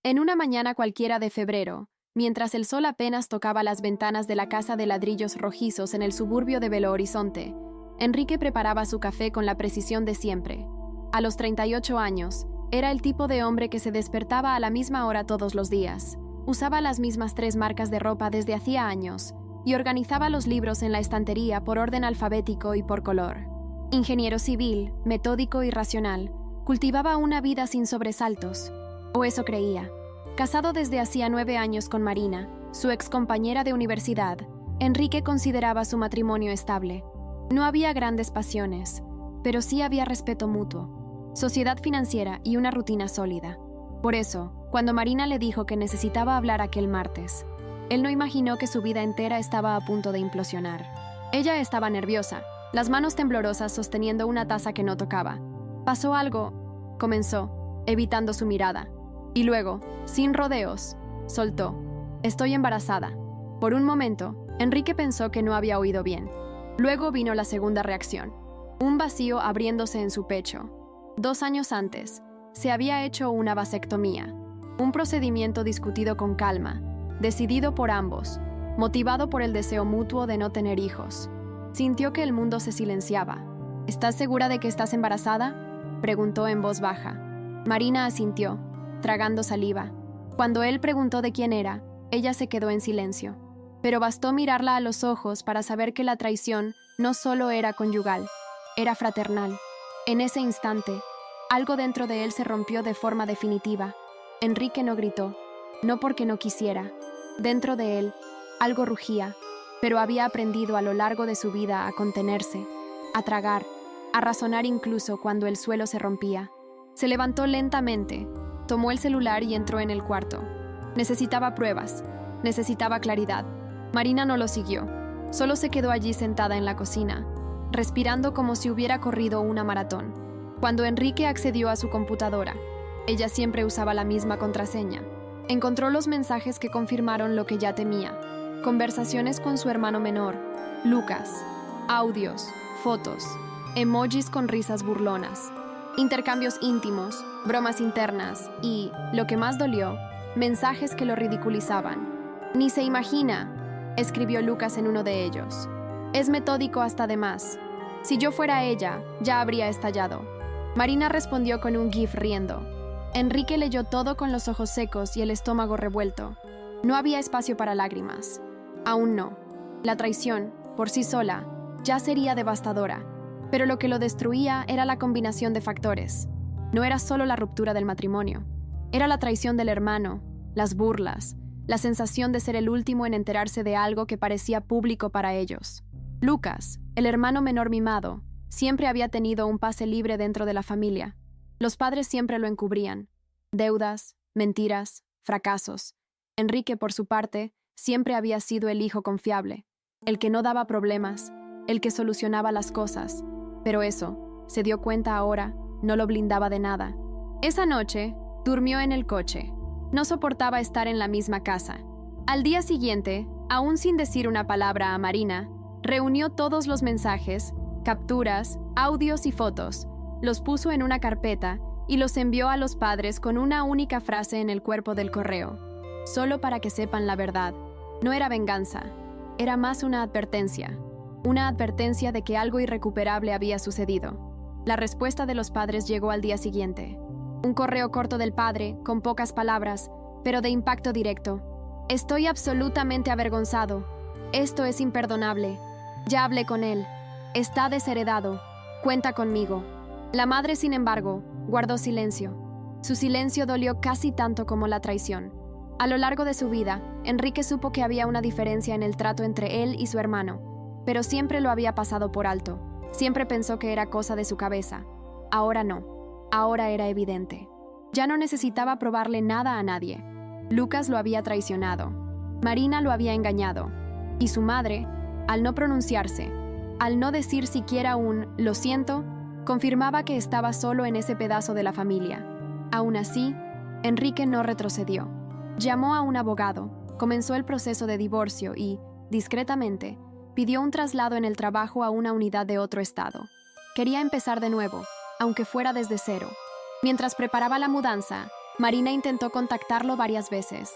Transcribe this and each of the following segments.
En una mañana cualquiera de febrero, mientras el sol apenas tocaba las ventanas de la casa de ladrillos rojizos en el suburbio de Belo Horizonte, Enrique preparaba su café con la precisión de siempre. A los 38 años, era el tipo de hombre que se despertaba a la misma hora todos los días, usaba las mismas 3 marcas de ropa desde hacía años y organizaba los libros en la estantería por orden alfabético y por color. Ingeniero civil, metódico y racional, cultivaba una vida sin sobresaltos, o eso creía. Casado desde hacía 9 años con Marina, su excompañera de universidad, Enrique consideraba su matrimonio estable. No había grandes pasiones, pero sí había respeto mutuo, sociedad financiera y una rutina sólida. Por eso, cuando Marina le dijo que necesitaba hablar aquel martes, él no imaginó que su vida entera estaba a punto de implosionar. Ella estaba nerviosa, las manos temblorosas sosteniendo una taza que no tocaba. «¿Pasó algo?», comenzó, evitando su mirada. Y luego, sin rodeos, soltó: «Estoy embarazada». Por un momento, Enrique pensó que no había oído bien. Luego vino la segunda reacción, un vacío abriéndose en su pecho. 2 años antes, se había hecho una vasectomía, un procedimiento discutido con calma, decidido por ambos, motivado por el deseo mutuo de no tener hijos. Sintió que el mundo se silenciaba. «¿Estás segura de que estás embarazada?», preguntó en voz baja. Marina asintió, tragando saliva. Cuando él preguntó de quién era, ella se quedó en silencio. Pero bastó mirarla a los ojos para saber que la traición no solo era conyugal, era fraternal. En ese instante, algo dentro de él se rompió de forma definitiva. Enrique no gritó, no porque no quisiera. Dentro de él, algo rugía, pero había aprendido a lo largo de su vida a contenerse, a tragar, a razonar incluso cuando el suelo se rompía. Se levantó lentamente, tomó el celular y entró en el cuarto. Necesitaba pruebas, necesitaba claridad. Marina no lo siguió, solo se quedó allí sentada en la cocina, respirando como si hubiera corrido una maratón. Cuando Enrique accedió a su computadora, ella siempre usaba la misma contraseña. Encontró los mensajes que confirmaron lo que ya temía. Conversaciones con su hermano menor, Lucas, audios, fotos, emojis con risas burlonas, intercambios íntimos, bromas internas y, lo que más dolió, mensajes que lo ridiculizaban. «Ni se imagina», escribió Lucas en uno de ellos. «Es metódico hasta de más. Si yo fuera ella, ya habría estallado». Marina respondió con un gif riendo. Enrique leyó todo con los ojos secos y el estómago revuelto. No había espacio para lágrimas. Aún no. La traición, por sí sola, ya sería devastadora. Pero lo que lo destruía era la combinación de factores. No era solo la ruptura del matrimonio. Era la traición del hermano, las burlas, la sensación de ser el último en enterarse de algo que parecía público para ellos. Lucas, el hermano menor mimado, siempre había tenido un pase libre dentro de la familia. Los padres siempre lo encubrían. Deudas, mentiras, fracasos. Enrique, por su parte, siempre había sido el hijo confiable, el que no daba problemas, el que solucionaba las cosas. Pero eso, se dio cuenta ahora, no lo blindaba de nada. Esa noche, durmió en el coche. No soportaba estar en la misma casa. Al día siguiente, aún sin decir una palabra a Marina, reunió todos los mensajes, capturas, audios y fotos, los puso en una carpeta y los envió a los padres con una única frase en el cuerpo del correo. Solo para que sepan la verdad. No era venganza, era más una advertencia de que algo irrecuperable había sucedido. La respuesta de los padres llegó al día siguiente. Un correo corto del padre, con pocas palabras, pero de impacto directo. «Estoy absolutamente avergonzado. Esto es imperdonable. Ya hablé con él. Está desheredado. Cuenta conmigo». La madre, sin embargo, guardó silencio. Su silencio dolió casi tanto como la traición. A lo largo de su vida, Enrique supo que había una diferencia en el trato entre él y su hermano, pero siempre lo había pasado por alto. Siempre pensó que era cosa de su cabeza. Ahora no. Ahora era evidente. Ya no necesitaba probarle nada a nadie. Lucas lo había traicionado. Marina lo había engañado. Y su madre, al no pronunciarse, al no decir siquiera un «lo siento», confirmaba que estaba solo en ese pedazo de la familia. Aún así, Enrique no retrocedió. Llamó a un abogado, comenzó el proceso de divorcio y, discretamente, pidió un traslado en el trabajo a una unidad de otro estado. Quería empezar de nuevo, aunque fuera desde cero. Mientras preparaba la mudanza, Marina intentó contactarlo varias veces.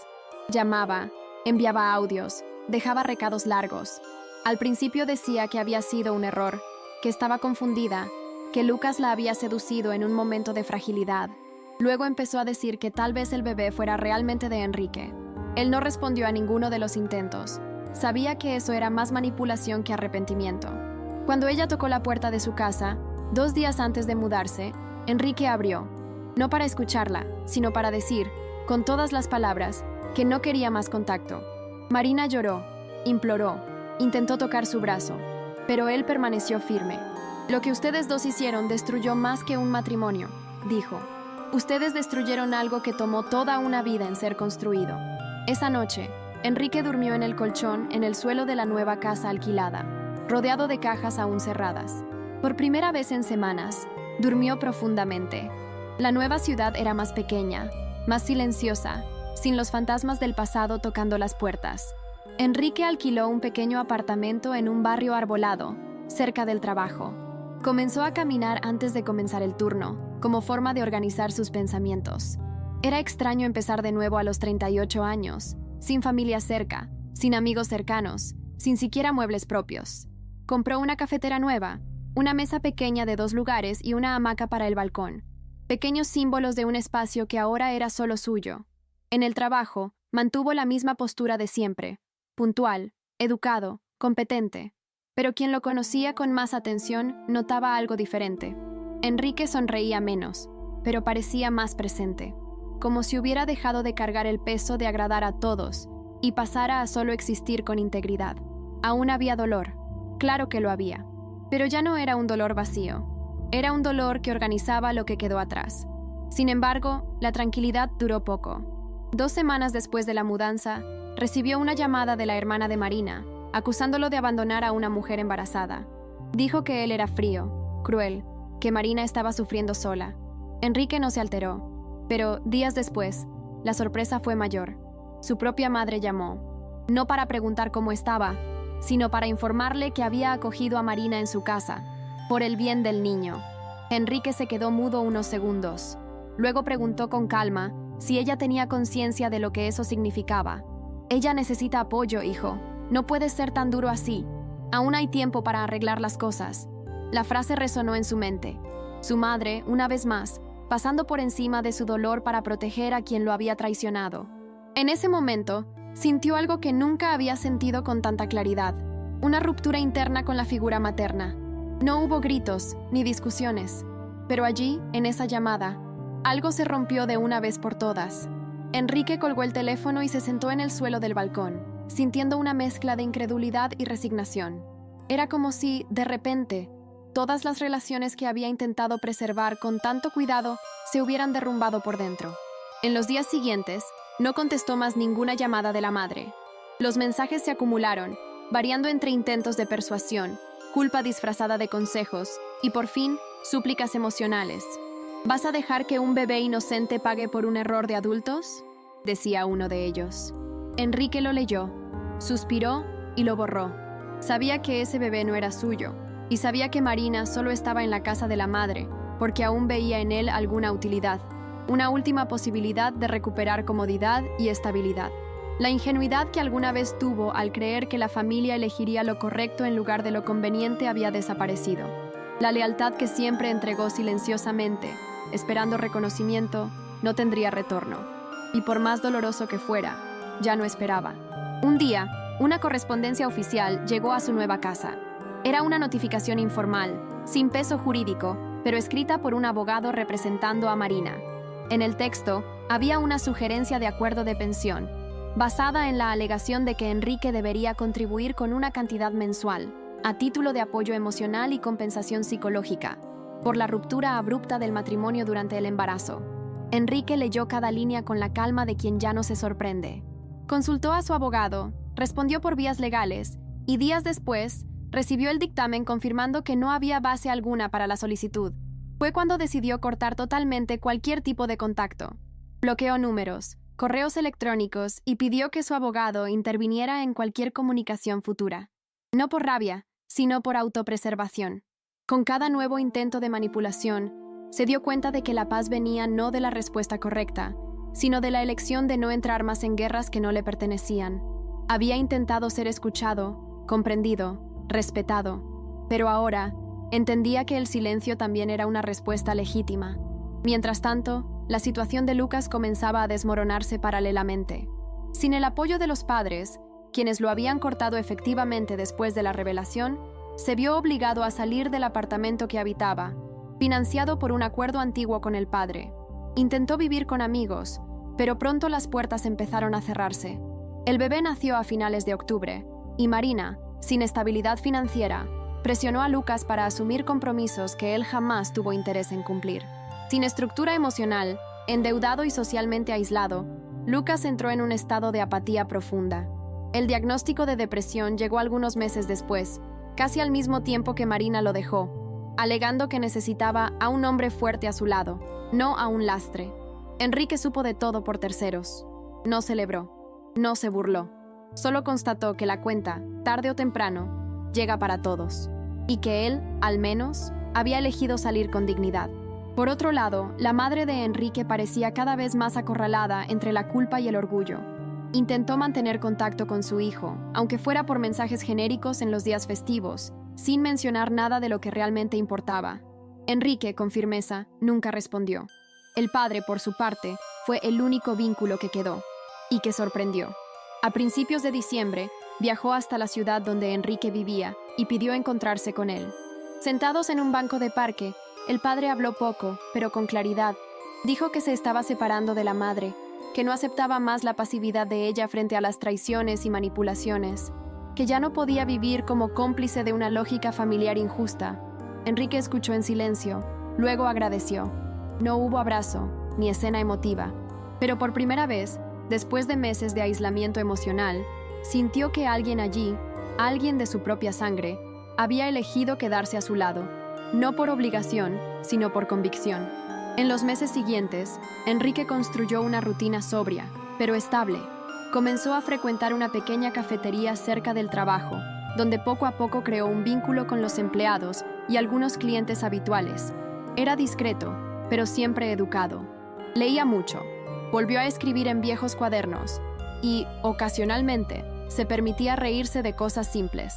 Llamaba, enviaba audios, dejaba recados largos. Al principio decía que había sido un error, que estaba confundida, que Lucas la había seducido en un momento de fragilidad. Luego empezó a decir que tal vez el bebé fuera realmente de Enrique. Él no respondió a ninguno de los intentos. Sabía que eso era más manipulación que arrepentimiento. Cuando ella tocó la puerta de su casa, 2 días antes de mudarse, Enrique abrió. No para escucharla, sino para decir, con todas las palabras, que no quería más contacto. Marina lloró, imploró, intentó tocar su brazo, pero él permaneció firme. Lo que ustedes dos hicieron destruyó más que un matrimonio, dijo. Ustedes destruyeron algo que tomó toda una vida en ser construido. Esa noche, Enrique durmió en el colchón en el suelo de la nueva casa alquilada, rodeado de cajas aún cerradas. Por primera vez en semanas, durmió profundamente. La nueva ciudad era más pequeña, más silenciosa, sin los fantasmas del pasado tocando las puertas. Enrique alquiló un pequeño apartamento en un barrio arbolado, cerca del trabajo. Comenzó a caminar antes de comenzar el turno, como forma de organizar sus pensamientos. Era extraño empezar de nuevo a los 38 años, sin familia cerca, sin amigos cercanos, sin siquiera muebles propios. Compró una cafetera nueva, una mesa pequeña de 2 lugares y una hamaca para el balcón. Pequeños símbolos de un espacio que ahora era solo suyo. En el trabajo, mantuvo la misma postura de siempre, puntual, educado, competente. Pero quien lo conocía con más atención notaba algo diferente. Enrique sonreía menos, pero parecía más presente, como si hubiera dejado de cargar el peso de agradar a todos y pasara a solo existir con integridad. Aún había dolor, claro que lo había, pero ya no era un dolor vacío. Era un dolor que organizaba lo que quedó atrás. Sin embargo, la tranquilidad duró poco. 2 semanas después de la mudanza, recibió una llamada de la hermana de Marina, acusándolo de abandonar a una mujer embarazada. Dijo que él era frío, cruel, que Marina estaba sufriendo sola. Enrique no se alteró, pero días después, la sorpresa fue mayor. Su propia madre llamó, no para preguntar cómo estaba, sino para informarle que había acogido a Marina en su casa, por el bien del niño. Enrique se quedó mudo unos segundos. Luego preguntó con calma si ella tenía conciencia de lo que eso significaba. Ella necesita apoyo, hijo. No puedes ser tan duro así. Aún hay tiempo para arreglar las cosas. La frase resonó en su mente. Su madre, una vez más, pasando por encima de su dolor para proteger a quien lo había traicionado. En ese momento, sintió algo que nunca había sentido con tanta claridad. Una ruptura interna con la figura materna. No hubo gritos ni discusiones, pero allí, en esa llamada, algo se rompió de una vez por todas. Enrique colgó el teléfono y se sentó en el suelo del balcón, sintiendo una mezcla de incredulidad y resignación. Era como si, de repente, todas las relaciones que había intentado preservar con tanto cuidado se hubieran derrumbado por dentro. En los días siguientes, no contestó más ninguna llamada de la madre. Los mensajes se acumularon, variando entre intentos de persuasión, culpa disfrazada de consejos y, por fin, súplicas emocionales. ¿Vas a dejar que un bebé inocente pague por un error de adultos?, decía uno de ellos. Enrique lo leyó, suspiró y lo borró. Sabía que ese bebé no era suyo, y sabía que Marina solo estaba en la casa de la madre, porque aún veía en él alguna utilidad, una última posibilidad de recuperar comodidad y estabilidad. La ingenuidad que alguna vez tuvo al creer que la familia elegiría lo correcto en lugar de lo conveniente había desaparecido. La lealtad que siempre entregó silenciosamente, esperando reconocimiento, no tendría retorno. Y por más doloroso que fuera, ya no esperaba. Un día, una correspondencia oficial llegó a su nueva casa. Era una notificación informal, sin peso jurídico, pero escrita por un abogado representando a Marina. En el texto, había una sugerencia de acuerdo de pensión, basada en la alegación de que Enrique debería contribuir con una cantidad mensual, a título de apoyo emocional y compensación psicológica, por la ruptura abrupta del matrimonio durante el embarazo. Enrique leyó cada línea con la calma de quien ya no se sorprende. Consultó a su abogado, respondió por vías legales, y días después, recibió el dictamen confirmando que no había base alguna para la solicitud. Fue cuando decidió cortar totalmente cualquier tipo de contacto. Bloqueó números, correos electrónicos y pidió que su abogado interviniera en cualquier comunicación futura. No por rabia, sino por autopreservación. Con cada nuevo intento de manipulación, se dio cuenta de que la paz venía no de la respuesta correcta, sino de la elección de no entrar más en guerras que no le pertenecían. Había intentado ser escuchado, comprendido, respetado, pero ahora entendía que el silencio también era una respuesta legítima. Mientras tanto, la situación de Lucas comenzaba a desmoronarse paralelamente. Sin el apoyo de los padres, quienes lo habían cortado efectivamente después de la revelación, se vio obligado a salir del apartamento que habitaba, financiado por un acuerdo antiguo con el padre. Intentó vivir con amigos, pero pronto las puertas empezaron a cerrarse. El bebé nació a finales de octubre, y Marina, sin estabilidad financiera, presionó a Lucas para asumir compromisos que él jamás tuvo interés en cumplir. Sin estructura emocional, endeudado y socialmente aislado, Lucas entró en un estado de apatía profunda. El diagnóstico de depresión llegó algunos meses después, casi al mismo tiempo que Marina lo dejó, alegando que necesitaba a un hombre fuerte a su lado, no a un lastre. Enrique supo de todo por terceros. No celebró, no se burló, solo constató que la cuenta, tarde o temprano, llega para todos, y que él, al menos, había elegido salir con dignidad. Por otro lado, la madre de Enrique parecía cada vez más acorralada entre la culpa y el orgullo. Intentó mantener contacto con su hijo, aunque fuera por mensajes genéricos en los días festivos, sin mencionar nada de lo que realmente importaba. Enrique, con firmeza, nunca respondió. El padre, por su parte, fue el único vínculo que quedó, y que sorprendió. A principios de diciembre, viajó hasta la ciudad donde Enrique vivía y pidió encontrarse con él. Sentados en un banco de parque, el padre habló poco, pero con claridad. Dijo que se estaba separando de la madre, que no aceptaba más la pasividad de ella frente a las traiciones y manipulaciones, que ya no podía vivir como cómplice de una lógica familiar injusta. Enrique escuchó en silencio, luego agradeció. No hubo abrazo, ni escena emotiva, pero por primera vez, después de meses de aislamiento emocional, sintió que alguien allí, alguien de su propia sangre, había elegido quedarse a su lado, no por obligación, sino por convicción. En los meses siguientes, Enrique construyó una rutina sobria, pero estable. Comenzó a frecuentar una pequeña cafetería cerca del trabajo, donde poco a poco creó un vínculo con los empleados y algunos clientes habituales. Era discreto, pero siempre educado. Leía mucho, volvió a escribir en viejos cuadernos y, ocasionalmente, se permitía reírse de cosas simples.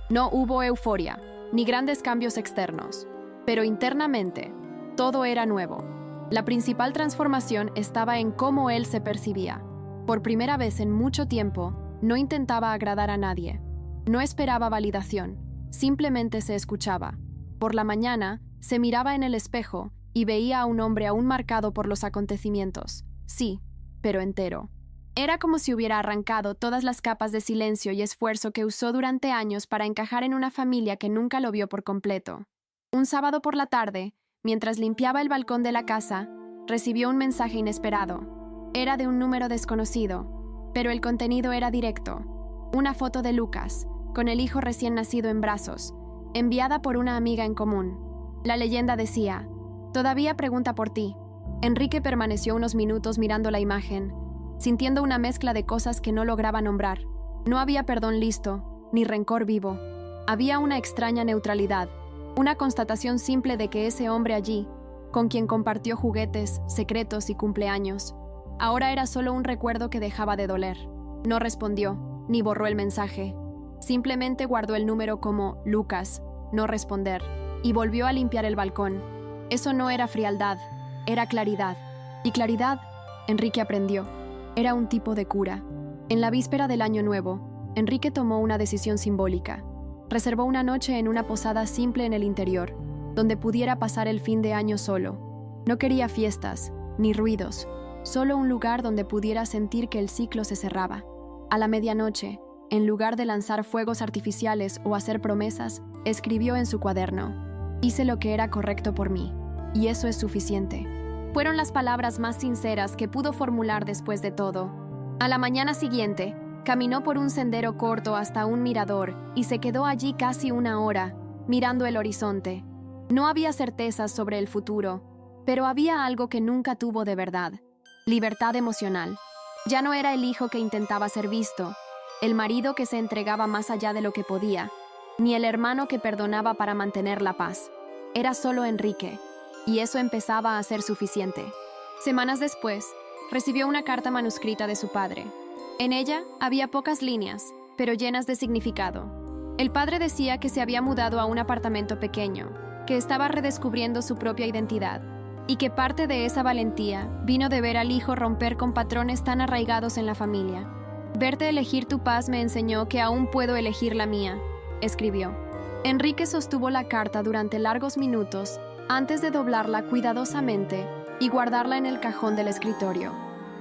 No hubo euforia, ni grandes cambios externos, pero internamente, todo era nuevo. La principal transformación estaba en cómo él se percibía. Por primera vez en mucho tiempo, no intentaba agradar a nadie. No esperaba validación, simplemente se escuchaba. Por la mañana, se miraba en el espejo y veía a un hombre aún marcado por los acontecimientos. Sí, pero entero. Era como si hubiera arrancado todas las capas de silencio y esfuerzo que usó durante años para encajar en una familia que nunca lo vio por completo. Un sábado por la tarde, mientras limpiaba el balcón de la casa, recibió un mensaje inesperado. Era de un número desconocido, pero el contenido era directo. Una foto de Lucas, con el hijo recién nacido en brazos, enviada por una amiga en común. La leyenda decía: «Todavía pregunta por ti». Enrique permaneció unos minutos mirando la imagen, sintiendo una mezcla de cosas que no lograba nombrar. No había perdón listo, ni rencor vivo. Había una extraña neutralidad, una constatación simple de que ese hombre allí, con quien compartió juguetes, secretos y cumpleaños, ahora era solo un recuerdo que dejaba de doler. No respondió, ni borró el mensaje. Simplemente guardó el número como Lucas, no responder, y volvió a limpiar el balcón. Eso no era frialdad, era claridad. Y claridad, Enrique aprendió, era un tipo de cura. En la víspera del Año Nuevo, Enrique tomó una decisión simbólica. Reservó una noche en una posada simple en el interior, donde pudiera pasar el fin de año solo. No quería fiestas, ni ruidos, solo un lugar donde pudiera sentir que el ciclo se cerraba. A la medianoche, en lugar de lanzar fuegos artificiales o hacer promesas, escribió en su cuaderno: «Hice lo que era correcto por mí, y eso es suficiente». Fueron las palabras más sinceras que pudo formular después de todo. A la mañana siguiente, caminó por un sendero corto hasta un mirador y se quedó allí casi una hora, mirando el horizonte. No había certezas sobre el futuro, pero había algo que nunca tuvo de verdad: libertad emocional. Ya no era el hijo que intentaba ser visto, el marido que se entregaba más allá de lo que podía, ni el hermano que perdonaba para mantener la paz. Era solo Enrique, y eso empezaba a ser suficiente. Semanas después, recibió una carta manuscrita de su padre. En ella había pocas líneas, pero llenas de significado. El padre decía que se había mudado a un apartamento pequeño, que estaba redescubriendo su propia identidad, y que parte de esa valentía vino de ver al hijo romper con patrones tan arraigados en la familia. Verte elegir tu paz me enseñó que aún puedo elegir la mía, escribió. Enrique sostuvo la carta durante largos minutos antes de doblarla cuidadosamente y guardarla en el cajón del escritorio.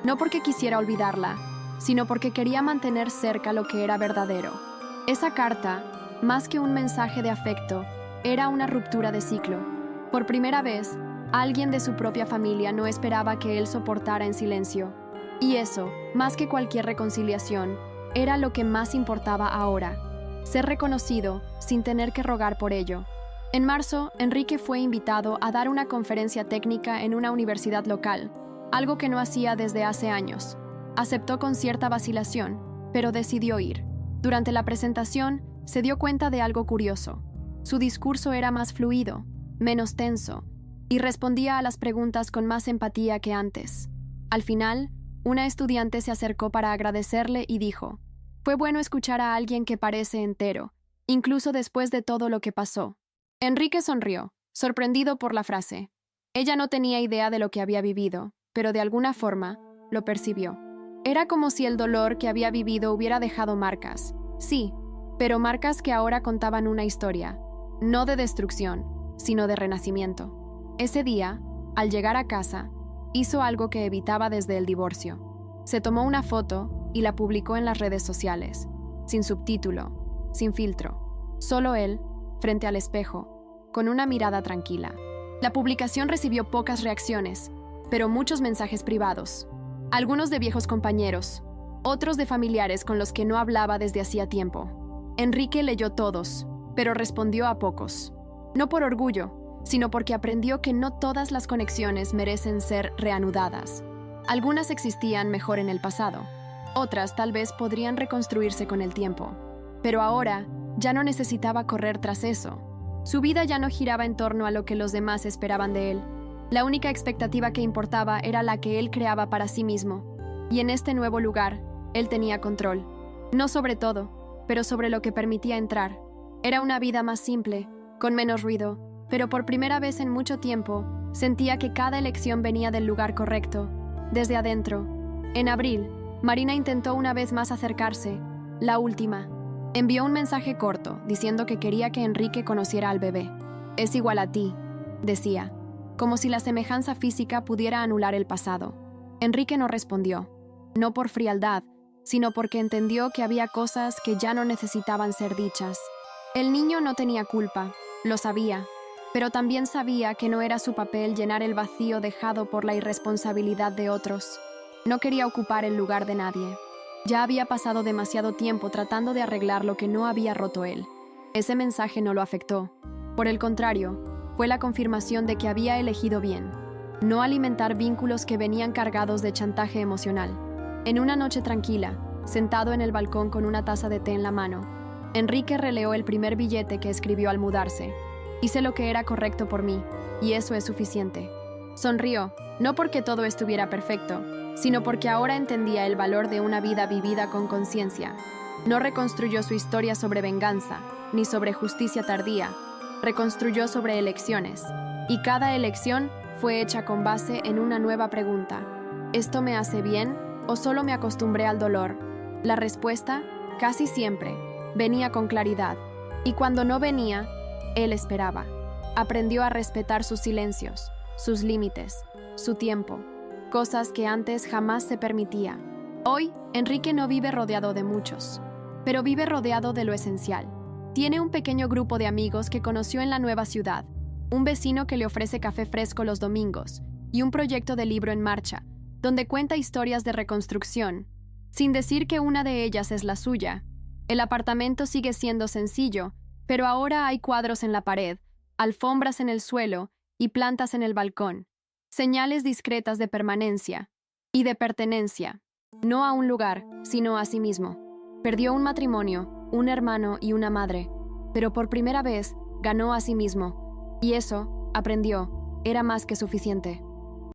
No porque quisiera olvidarla, sino porque quería mantener cerca lo que era verdadero. Esa carta, más que un mensaje de afecto, era una ruptura de ciclo. Por primera vez, alguien de su propia familia no esperaba que él soportara en silencio. Y eso, más que cualquier reconciliación, era lo que más importaba ahora: ser reconocido sin tener que rogar por ello. En marzo, Enrique fue invitado a dar una conferencia técnica en una universidad local, algo que no hacía desde hace años. Aceptó con cierta vacilación, pero decidió ir. Durante la presentación, se dio cuenta de algo curioso. Su discurso era más fluido, menos tenso, y respondía a las preguntas con más empatía que antes. Al final, una estudiante se acercó para agradecerle y dijo: «Fue bueno escuchar a alguien que parece entero, incluso después de todo lo que pasó». Enrique sonrió, sorprendido por la frase. Ella no tenía idea de lo que había vivido, pero de alguna forma lo percibió. Era como si el dolor que había vivido hubiera dejado marcas. Sí, pero marcas que ahora contaban una historia, no de destrucción, sino de renacimiento. Ese día, al llegar a casa, hizo algo que evitaba desde el divorcio. Se tomó una foto y la publicó en las redes sociales, sin subtítulo, sin filtro. Solo él, frente al espejo, con una mirada tranquila. La publicación recibió pocas reacciones, pero muchos mensajes privados. Algunos de viejos compañeros, otros de familiares con los que no hablaba desde hacía tiempo. Enrique leyó todos, pero respondió a pocos. No por orgullo, sino porque aprendió que no todas las conexiones merecen ser reanudadas. Algunas existían mejor en el pasado, otras tal vez podrían reconstruirse con el tiempo. Pero ahora ya no necesitaba correr tras eso. Su vida ya no giraba en torno a lo que los demás esperaban de él. La única expectativa que importaba era la que él creaba para sí mismo. Y en este nuevo lugar, él tenía control. No sobre todo, pero sobre lo que permitía entrar. Era una vida más simple, con menos ruido, pero por primera vez en mucho tiempo, sentía que cada elección venía del lugar correcto, desde adentro. En abril, Marina intentó una vez más acercarse, la última. Envió un mensaje corto, diciendo que quería que Enrique conociera al bebé. «Es igual a ti», decía, como si la semejanza física pudiera anular el pasado. Enrique no respondió, no por frialdad, sino porque entendió que había cosas que ya no necesitaban ser dichas. El niño no tenía culpa, lo sabía, pero también sabía que no era su papel llenar el vacío dejado por la irresponsabilidad de otros. No quería ocupar el lugar de nadie. Ya había pasado demasiado tiempo tratando de arreglar lo que no había roto él. Ese mensaje no lo afectó. Por el contrario, fue la confirmación de que había elegido bien. No alimentar vínculos que venían cargados de chantaje emocional. En una noche tranquila, sentado en el balcón con una taza de té en la mano, Enrique releó el primer billete que escribió al mudarse. «Hice lo que era correcto por mí, y eso es suficiente». Sonrió, no porque todo estuviera perfecto, sino porque ahora entendía el valor de una vida vivida con conciencia. No reconstruyó su historia sobre venganza, ni sobre justicia tardía. Reconstruyó sobre elecciones, y cada elección fue hecha con base en una nueva pregunta. ¿Esto me hace bien o solo me acostumbré al dolor? La respuesta, casi siempre, venía con claridad, y cuando no venía, él esperaba. Aprendió a respetar sus silencios, sus límites, su tiempo, cosas que antes jamás se permitía. Hoy, Enrique no vive rodeado de muchos, pero vive rodeado de lo esencial. Tiene un pequeño grupo de amigos que conoció en la nueva ciudad, un vecino que le ofrece café fresco los domingos y un proyecto de libro en marcha, donde cuenta historias de reconstrucción, sin decir que una de ellas es la suya. El apartamento sigue siendo sencillo, pero ahora hay cuadros en la pared, alfombras en el suelo y plantas en el balcón, señales discretas de permanencia y de pertenencia, no a un lugar, sino a sí mismo. Perdió un matrimonio, un hermano y una madre, pero por primera vez ganó a sí mismo, y eso, aprendió, era más que suficiente.